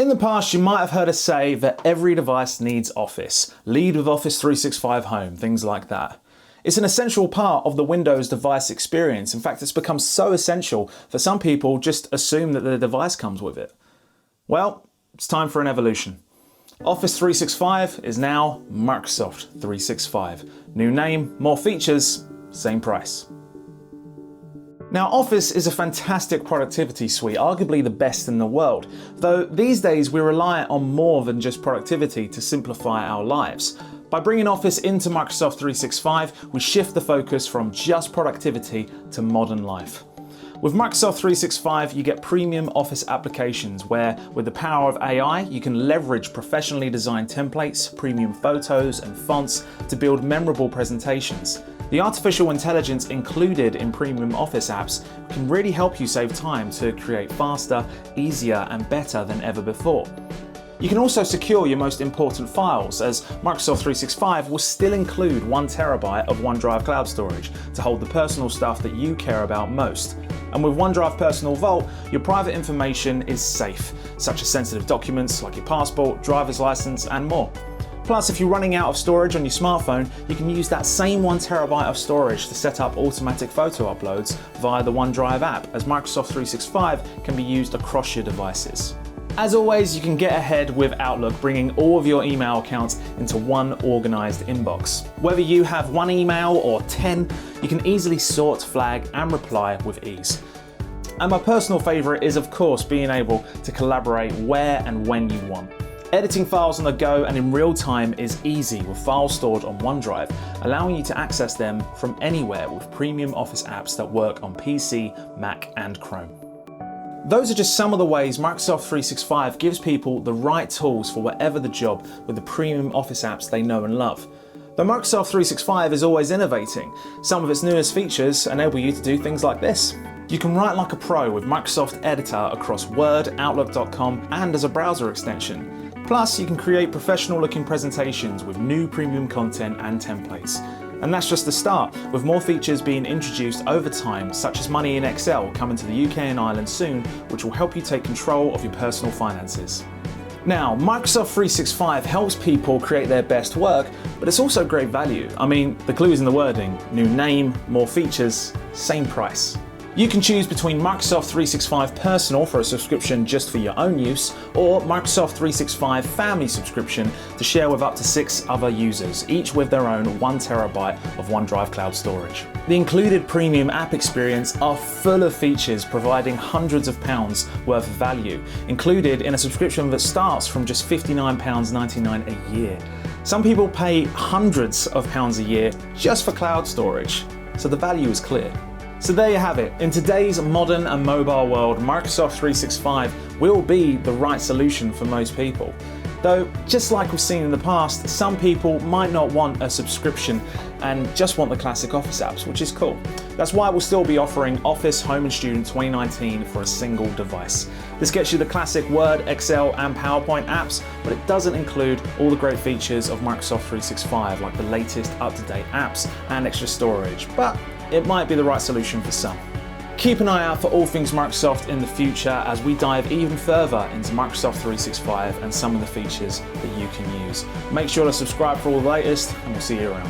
In the past, you might have heard us say that every device needs Office. Lead with Office 365 Home, things like that. It's an essential part of the Windows device experience. In fact, it's become so essential that some people just assume that the device comes with it. Well, it's time for an evolution. Office 365 is now Microsoft 365. New name, more features, same price. Now, Office is a fantastic productivity suite, arguably the best in the world, though these days we rely on more than just productivity to simplify our lives. By bringing Office into Microsoft 365, we shift the focus from just productivity to modern life. With Microsoft 365, you get premium Office applications where, with the power of AI, you can leverage professionally designed templates, premium photos and fonts to build memorable presentations. The artificial intelligence included in premium Office apps can really help you save time to create faster, easier and better than ever before. You can also secure your most important files, as Microsoft 365 will still include 1 terabyte of OneDrive cloud storage to hold the personal stuff that you care about most. And with OneDrive Personal Vault, your private information is safe, such as sensitive documents like your passport, driver's license and more. Plus, if you're running out of storage on your smartphone, you can use that same 1 terabyte of storage to set up automatic photo uploads via the OneDrive app, as Microsoft 365 can be used across your devices. As always, you can get ahead with Outlook, bringing all of your email accounts into one organized inbox. Whether you have 1 email or 10, you can easily sort, flag, and reply with ease. And my personal favorite is, of course, being able to collaborate where and when you want. Editing files on the go and in real time is easy with files stored on OneDrive, allowing you to access them from anywhere with premium Office apps that work on PC, Mac, and Chrome. Those are just some of the ways Microsoft 365 gives people the right tools for whatever the job with the premium Office apps they know and love. But Microsoft 365 is always innovating. Some of its newest features enable you to do things like this. You can write like a pro with Microsoft Editor across Word, Outlook.com, and as a browser extension. Plus, you can create professional-looking presentations with new premium content and templates. And that's just the start, with more features being introduced over time, such as Money in Excel coming to the UK and Ireland soon, which will help you take control of your personal finances. Now, Microsoft 365 helps people create their best work, but it's also great value. I mean, the clue is in the wording: new name, more features, same price. You can choose between Microsoft 365 Personal for a subscription just for your own use, or Microsoft 365 Family subscription to share with up to 6 other users, each with their own 1 terabyte of OneDrive cloud storage. The included premium app experience are full of features providing hundreds of pounds worth of value, included in a subscription that starts from just £59.99 a year. Some people pay hundreds of pounds a year just for cloud storage, so the value is clear. So there you have it. In today's modern and mobile world, Microsoft 365 will be the right solution for most people. Though, just like we've seen in the past, some people might not want a subscription and just want the classic Office apps, which is cool. That's why we'll still be offering Office Home and Student 2019 for a single device. This gets you the classic Word, Excel and PowerPoint apps, but it doesn't include all the great features of Microsoft 365, like the latest up-to-date apps and extra storage. But it might be the right solution for some. Keep an eye out for all things Microsoft in the future as we dive even further into Microsoft 365 and some of the features that you can use. Make sure to subscribe for all the latest, and we'll see you around.